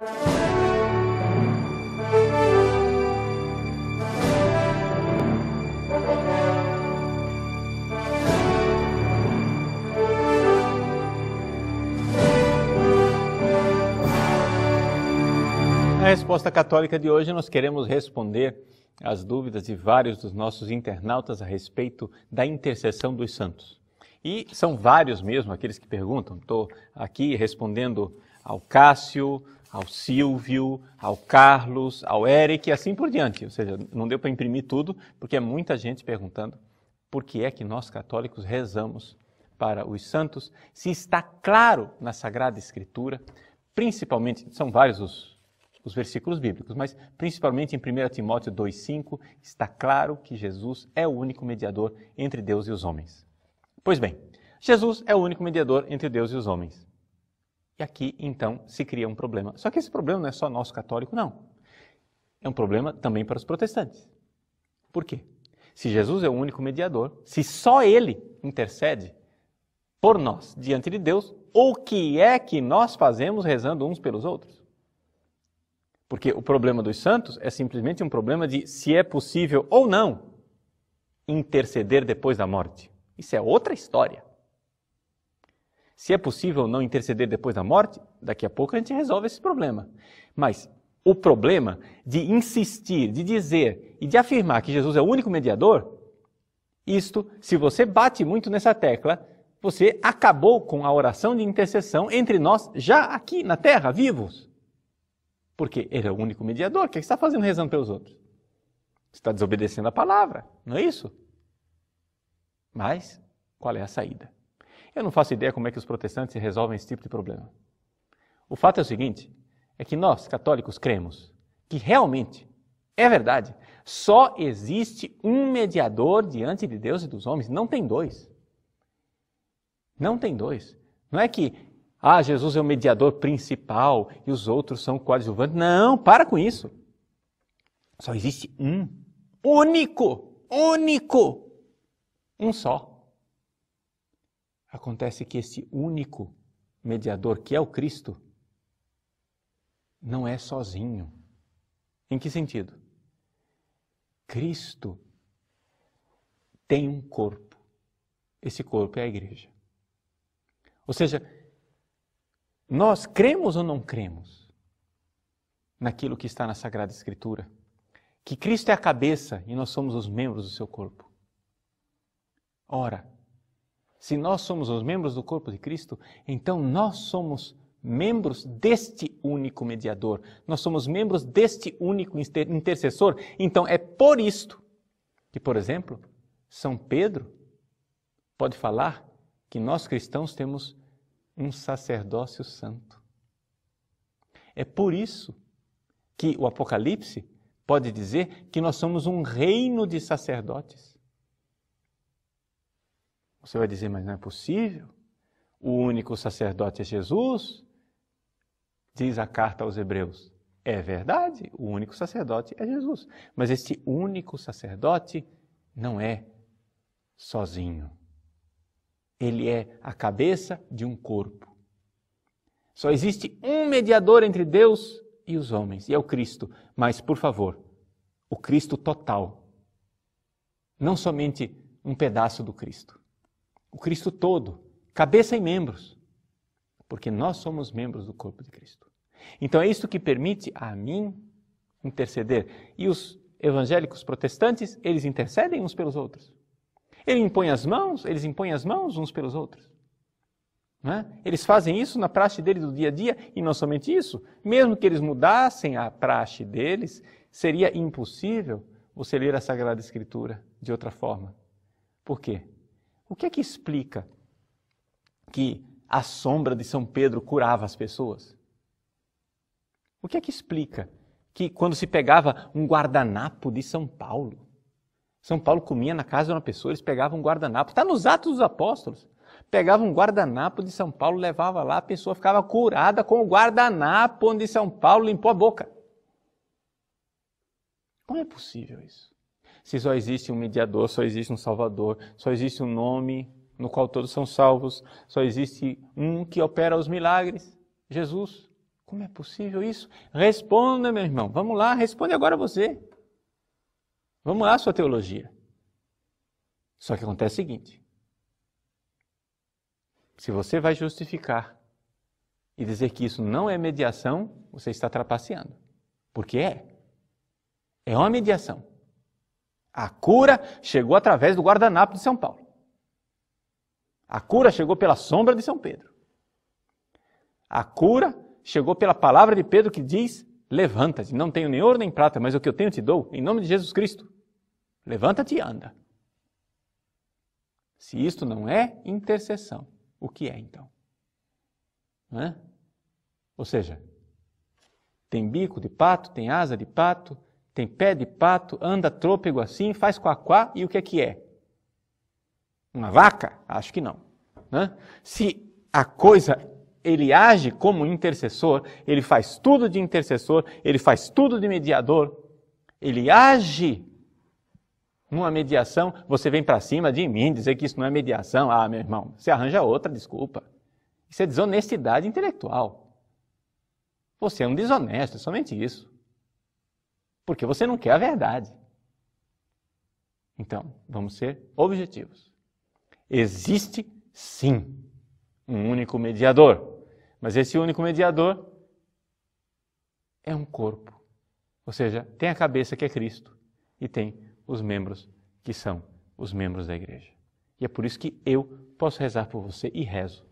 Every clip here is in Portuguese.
Na resposta católica de hoje, nós queremos responder às dúvidas de vários dos nossos internautas a respeito da intercessão dos santos. E são vários mesmo aqueles que perguntam. Estou aqui respondendo ao Cássio, ao Silvio, ao Carlos, ao Eric e assim por diante. Ou seja, não deu para imprimir tudo, porque é muita gente perguntando por que é que nós católicos rezamos para os santos, se está claro na Sagrada Escritura, principalmente, são vários os versículos bíblicos, mas principalmente em 1 Timóteo 2,5, está claro que Jesus é o único mediador entre Deus e os homens. Pois bem, Jesus é o único mediador entre Deus e os homens. E aqui, então, se cria um problema. Só que esse problema não é só nosso católico, não. É um problema também para os protestantes. Por quê? Se Jesus é o único mediador, se só Ele intercede por nós diante de Deus, o que é que nós fazemos rezando uns pelos outros? Porque o problema dos santos é simplesmente um problema de se é possível ou não interceder depois da morte. Isso é outra história. Se é possível ou não interceder depois da morte, daqui a pouco a gente resolve esse problema. Mas o problema de insistir, de dizer e de afirmar que Jesus é o único mediador, isto, se você bate muito nessa tecla, você acabou com a oração de intercessão entre nós já aqui na Terra, vivos. Porque Ele é o único mediador. O que você está fazendo rezando pelos outros? Você está desobedecendo a palavra, não é isso? Mas, qual é a saída? Eu não faço ideia como é que os protestantes resolvem esse tipo de problema. O fato é o seguinte, é que nós, católicos, cremos que realmente, é verdade, só existe um mediador diante de Deus e dos homens, não tem dois. Não tem dois. Não é que Jesus é o mediador principal e os outros são coadjuvantes. Não, para com isso. Só existe um. Único. Um só. Acontece que esse único mediador, que é o Cristo, não é sozinho. Em que sentido? Cristo tem um corpo. Esse corpo é a igreja. Ou seja, nós cremos ou não cremos naquilo que está na Sagrada Escritura? Que Cristo é a cabeça e nós somos os membros do seu corpo. Ora, se nós somos os membros do corpo de Cristo, então nós somos membros deste único mediador. Nós somos membros deste único intercessor. Então é por isto que, por exemplo, São Pedro pode falar que nós cristãos temos um sacerdócio santo. É por isso que o Apocalipse pode dizer que nós somos um reino de sacerdotes. Você vai dizer, mas não é possível? O único sacerdote é Jesus? Diz a carta aos Hebreus. É verdade, o único sacerdote é Jesus. Mas este único sacerdote não é sozinho. Ele é a cabeça de um corpo. Só existe um mediador entre Deus e os homens, e é o Cristo. Mas, por favor, o Cristo total. Não somente um pedaço do Cristo. O Cristo todo, cabeça e membros. Porque nós somos membros do corpo de Cristo. Então é isso que permite a mim interceder. E os evangélicos protestantes, eles intercedem uns pelos outros. Eles impõem as mãos uns pelos outros. Não é? Eles fazem isso na praxe deles do dia a dia, e não somente isso. Mesmo que eles mudassem a praxe deles, seria impossível você ler a Sagrada Escritura de outra forma. Por quê? O que é que explica que a sombra de São Pedro curava as pessoas? O que é que explica que quando se pegava um guardanapo de São Paulo comia na casa de uma pessoa, eles pegavam um guardanapo. Está nos Atos dos Apóstolos. Pegavam um guardanapo de São Paulo, levava lá, a pessoa ficava curada com o guardanapo onde São Paulo limpou a boca. Como é possível isso? Se só existe um mediador, só existe um salvador, só existe um nome no qual todos são salvos, só existe um que opera os milagres, Jesus. Como é possível isso? Responda, meu irmão. Vamos lá, responde agora você. Vamos lá, sua teologia. Só que acontece o seguinte. Se você vai justificar e dizer que isso não é mediação, você está trapaceando. Porque é. É uma mediação. A cura chegou através do guardanapo de São Paulo. A cura chegou pela sombra de São Pedro. A cura chegou pela palavra de Pedro que diz, levanta-te, não tenho nem ouro nem prata, mas o que eu tenho te dou, em nome de Jesus Cristo. Levanta-te e anda. Se isto não é intercessão, o que é então? Não é? Ou seja, tem bico de pato, tem asa de pato, tem pé de pato, anda trôpego assim, faz quaquá, e o que é? Uma vaca? Acho que não. Né? Se a coisa, ele age como intercessor, ele faz tudo de intercessor, ele faz tudo de mediador, ele age numa mediação, você vem para cima de mim dizer que isso não é mediação. Ah, meu irmão, você arranja outra desculpa. Isso é desonestidade intelectual. Você é um desonesto, é somente isso. Porque você não quer a verdade. Então, vamos ser objetivos. Existe, sim, um único mediador. Mas esse único mediador é um corpo. Ou seja, tem a cabeça que é Cristo e tem os membros que são os membros da igreja. E é por isso que eu posso rezar por você e rezo.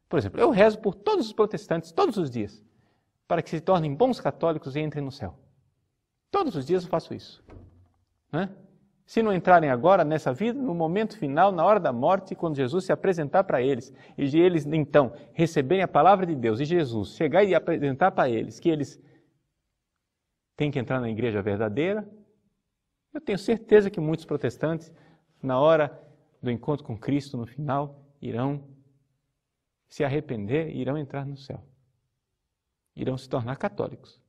Por exemplo, eu rezo por todos os protestantes todos os dias, para que se tornem bons católicos e entrem no céu. Todos os dias eu faço isso. Né? Se não entrarem agora nessa vida, no momento final, na hora da morte, quando Jesus se apresentar para eles, e de eles então receberem a palavra de Deus, e Jesus chegar e apresentar para eles que eles têm que entrar na igreja verdadeira, eu tenho certeza que muitos protestantes, na hora do encontro com Cristo, no final, irão se arrepender e irão entrar no céu. Irão se tornar católicos.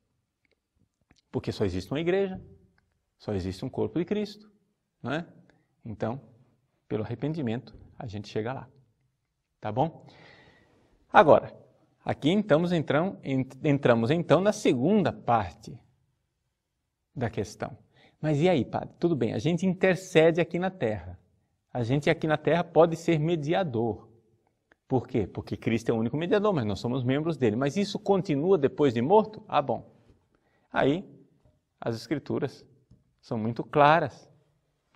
Porque só existe uma igreja, só existe um corpo de Cristo, não é? Então, pelo arrependimento, a gente chega lá. Tá bom? Agora, aqui entramos então na segunda parte da questão. Mas e aí, padre? Tudo bem, a gente intercede aqui na terra. A gente aqui na terra pode ser mediador. Por quê? Porque Cristo é o único mediador, mas nós somos membros dele. Mas isso continua depois de morto? Ah, bom. Aí, as Escrituras são muito claras.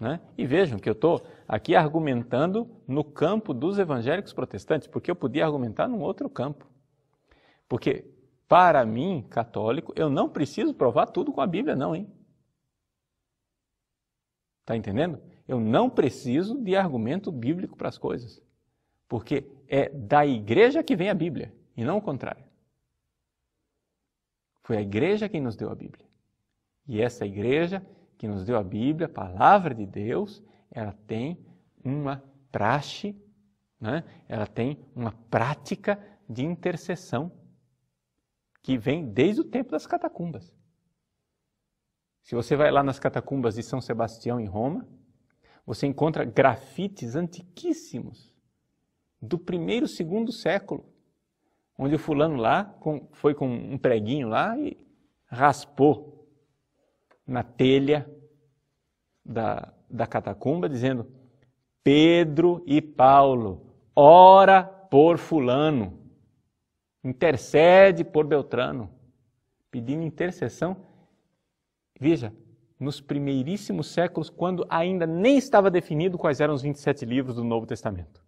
Né? E vejam que eu estou aqui argumentando no campo dos evangélicos protestantes, porque eu podia argumentar num outro campo. Porque, para mim, católico, eu não preciso provar tudo com a Bíblia, não, hein? Está entendendo? Eu não preciso de argumento bíblico para as coisas. Porque é da igreja que vem a Bíblia, e não o contrário. Foi a igreja quem nos deu a Bíblia. E essa igreja que nos deu a Bíblia, a palavra de Deus, ela tem uma praxe, né? Ela tem uma prática de intercessão que vem desde o tempo das catacumbas. Se você vai lá nas catacumbas de São Sebastião, em Roma, você encontra grafites antiquíssimos do 1º, 2º século, onde o fulano lá foi com um preguinho lá e raspou na telha da catacumba, dizendo: Pedro e Paulo, ora por fulano, intercede por Beltrano, pedindo intercessão. Veja, nos primeiríssimos séculos, quando ainda nem estava definido quais eram os 27 livros do Novo Testamento.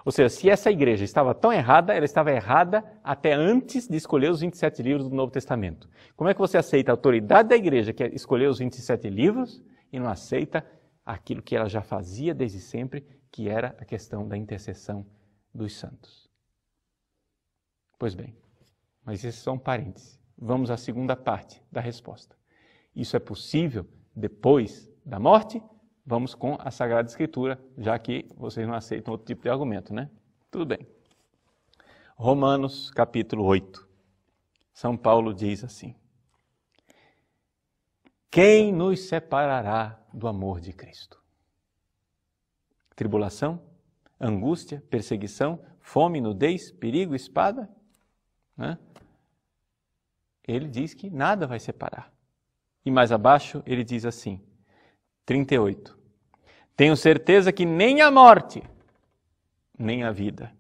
Ou seja, se essa igreja estava tão errada, ela estava errada até antes de escolher os 27 livros do Novo Testamento. Como é que você aceita a autoridade da igreja, que é escolher os 27 livros, e não aceita aquilo que ela já fazia desde sempre, que era a questão da intercessão dos santos? Pois bem, mas isso é só um parêntese. Vamos à segunda parte da resposta. Isso é possível depois da morte? Vamos com a Sagrada Escritura, já que vocês não aceitam outro tipo de argumento, né? Tudo bem. Romanos, capítulo 8. São Paulo diz assim: quem nos separará do amor de Cristo? Tribulação, angústia, perseguição, fome, nudez, perigo, espada? Né? ele diz que nada vai separar. E mais abaixo ele diz assim, 38. Tenho certeza que nem a morte, nem a vida,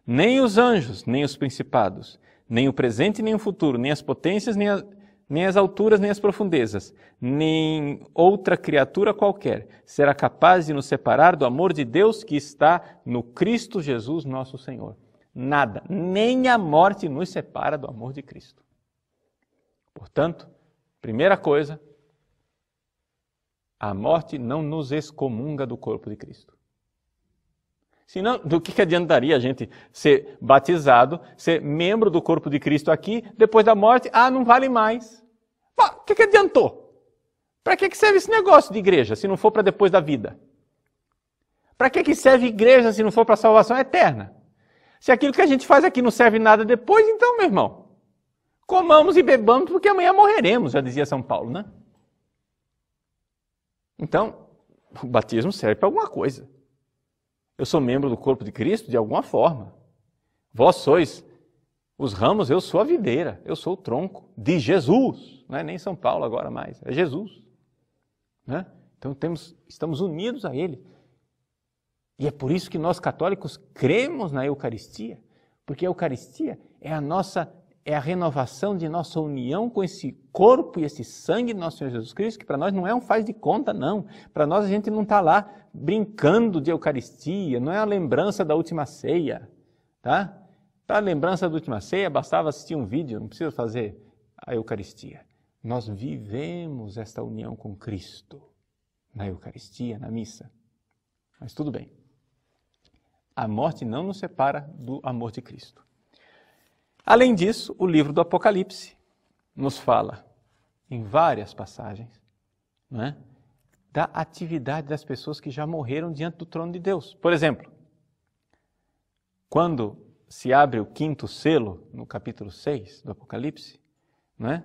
nem os anjos, nem os principados, nem o presente, nem o futuro, nem as potências, nem as alturas, nem as profundezas, nem outra criatura qualquer será capaz de nos separar do amor de Deus que está no Cristo Jesus, nosso Senhor. Nada, nem a morte nos separa do amor de Cristo. Portanto, primeira coisa, a morte não nos excomunga do corpo de Cristo. Senão, do que adiantaria a gente ser batizado, ser membro do corpo de Cristo aqui, depois da morte, não vale mais. O que adiantou? Para que serve esse negócio de igreja, se não for para depois da vida? Para que serve igreja, se não for para a salvação eterna? Se aquilo que a gente faz aqui não serve nada depois, então, meu irmão, comamos e bebamos, porque amanhã morreremos, já dizia São Paulo, né? Então, o batismo serve para alguma coisa. Eu sou membro do corpo de Cristo de alguma forma. Vós sois os ramos, eu sou a videira, eu sou o tronco de Jesus. Não é nem São Paulo agora mais, é Jesus. Né? Então estamos unidos a Ele. E é por isso que nós católicos cremos na Eucaristia, porque a Eucaristia é a renovação de nossa união com esse corpo e esse sangue de nosso Senhor Jesus Cristo, que para nós não é um faz de conta, não. Para nós a gente não está lá brincando de Eucaristia, não é a lembrança da última ceia. Tá? Para a lembrança da última ceia, bastava assistir um vídeo, não precisa fazer a Eucaristia. Nós vivemos esta união com Cristo na Eucaristia, na missa. Mas tudo bem. A morte não nos separa do amor de Cristo. Além disso, o livro do Apocalipse nos fala, em várias passagens, não é, da atividade das pessoas que já morreram diante do trono de Deus. Por exemplo, quando se abre o 5º selo, no capítulo 6 do Apocalipse, não é?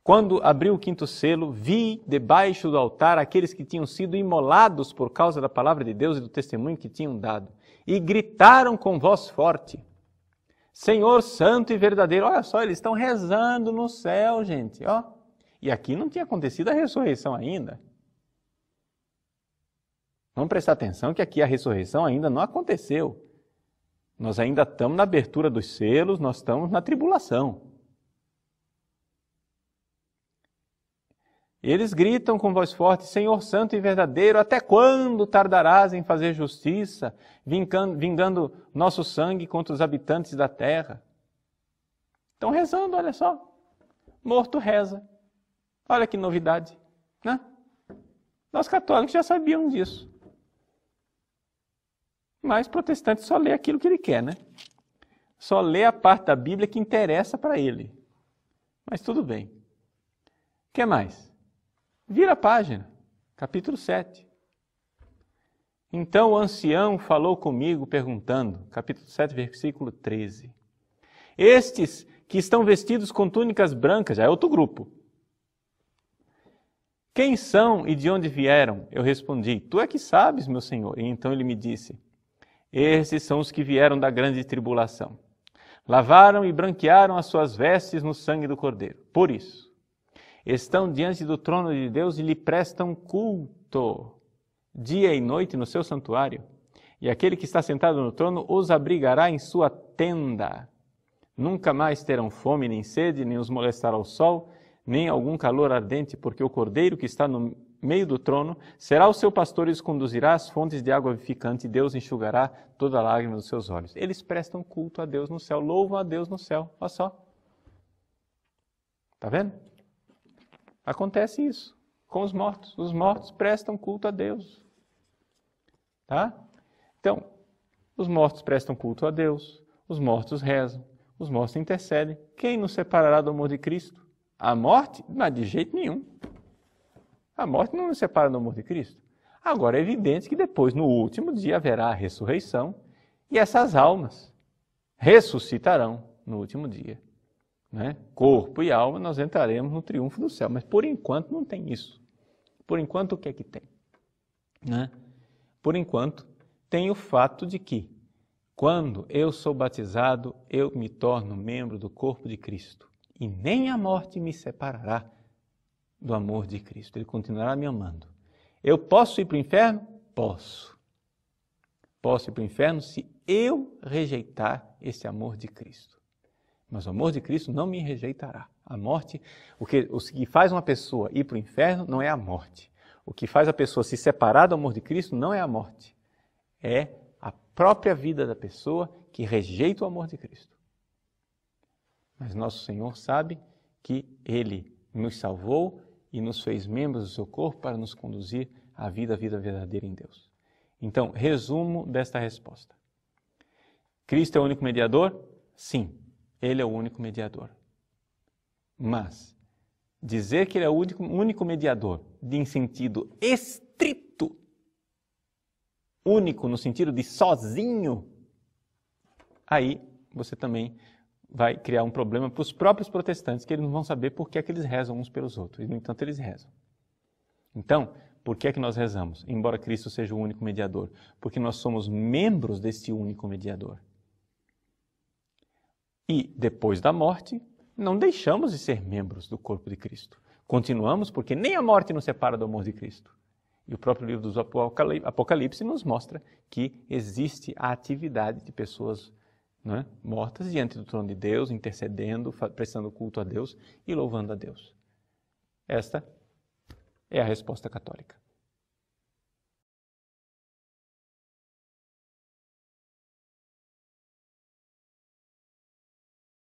Quando abriu o 5º selo, vi debaixo do altar aqueles que tinham sido imolados por causa da palavra de Deus e do testemunho que tinham dado, e gritaram com voz forte, Senhor santo e verdadeiro. Olha só, eles estão rezando no céu, gente. Ó. E aqui não tinha acontecido a ressurreição ainda. Vamos prestar atenção que aqui a ressurreição ainda não aconteceu. Nós ainda estamos na abertura dos selos, nós estamos na tribulação. Eles gritam com voz forte, Senhor santo e verdadeiro, até quando tardarás em fazer justiça, vingando nosso sangue contra os habitantes da terra? Estão rezando, olha só. Morto reza. Olha que novidade, né? Nós católicos já sabíamos disso. Mas protestante só lê aquilo que ele quer, né? Só lê a parte da Bíblia que interessa para ele. Mas tudo bem. O que mais? Vira a página, capítulo 7. Então o ancião falou comigo perguntando, capítulo 7, versículo 13. Estes que estão vestidos com túnicas brancas, já é outro grupo. Quem são e de onde vieram? Eu respondi, tu é que sabes, meu senhor. E então ele me disse, esses são os que vieram da grande tribulação. Lavaram e branquearam as suas vestes no sangue do Cordeiro. Por isso, estão diante do trono de Deus e lhe prestam culto, dia e noite no seu santuário. E aquele que está sentado no trono os abrigará em sua tenda. Nunca mais terão fome nem sede, nem os molestará o sol, nem algum calor ardente, porque o Cordeiro que está no meio do trono será o seu pastor e os conduzirá às fontes de água vivificante, e Deus enxugará toda a lágrima dos seus olhos. Eles prestam culto a Deus no céu, louvam a Deus no céu. Olha só. Está vendo? Acontece isso com os mortos. Os mortos prestam culto a Deus. Tá? Então, os mortos prestam culto a Deus, os mortos rezam, os mortos intercedem. Quem nos separará do amor de Cristo? A morte? Mas de jeito nenhum. A morte não nos separa do amor de Cristo. Agora é evidente que depois, no último dia, haverá a ressurreição e essas almas ressuscitarão no último dia. Né? Corpo e alma, nós entraremos no triunfo do céu. Mas por enquanto não tem isso. Por enquanto o que é que tem? Né? Por enquanto tem o fato de que Quando eu sou batizado, eu me torno membro do corpo de Cristo. E nem a morte me separará do amor de Cristo. Ele continuará me amando. Eu posso ir para o inferno? Posso. Posso ir para o inferno se eu rejeitar esse amor de Cristo. Mas o amor de Cristo não me rejeitará. A morte, o que faz uma pessoa ir para o inferno não é a morte. O que faz a pessoa se separar do amor de Cristo não é a morte. É a própria vida da pessoa que rejeita o amor de Cristo. Mas nosso Senhor sabe que Ele nos salvou e nos fez membros do seu corpo para nos conduzir à vida verdadeira em Deus. Então, resumo desta resposta. Cristo é o único mediador? Sim, Ele é o único mediador. Mas dizer que Ele é o único mediador em sentido estrito, único no sentido de sozinho, aí você também vai criar um problema para os próprios protestantes, que eles não vão saber por que é que eles rezam uns pelos outros, e no entanto eles rezam. Então, por que é que nós rezamos? Embora Cristo seja o único mediador, porque nós somos membros desse único mediador. E depois da morte, não deixamos de ser membros do corpo de Cristo. Continuamos porque nem a morte nos separa do amor de Cristo. E o próprio livro do Apocalipse nos mostra que existe a atividade de pessoas, né, mortas diante do trono de Deus, intercedendo, prestando culto a Deus e louvando a Deus. Esta é a resposta católica.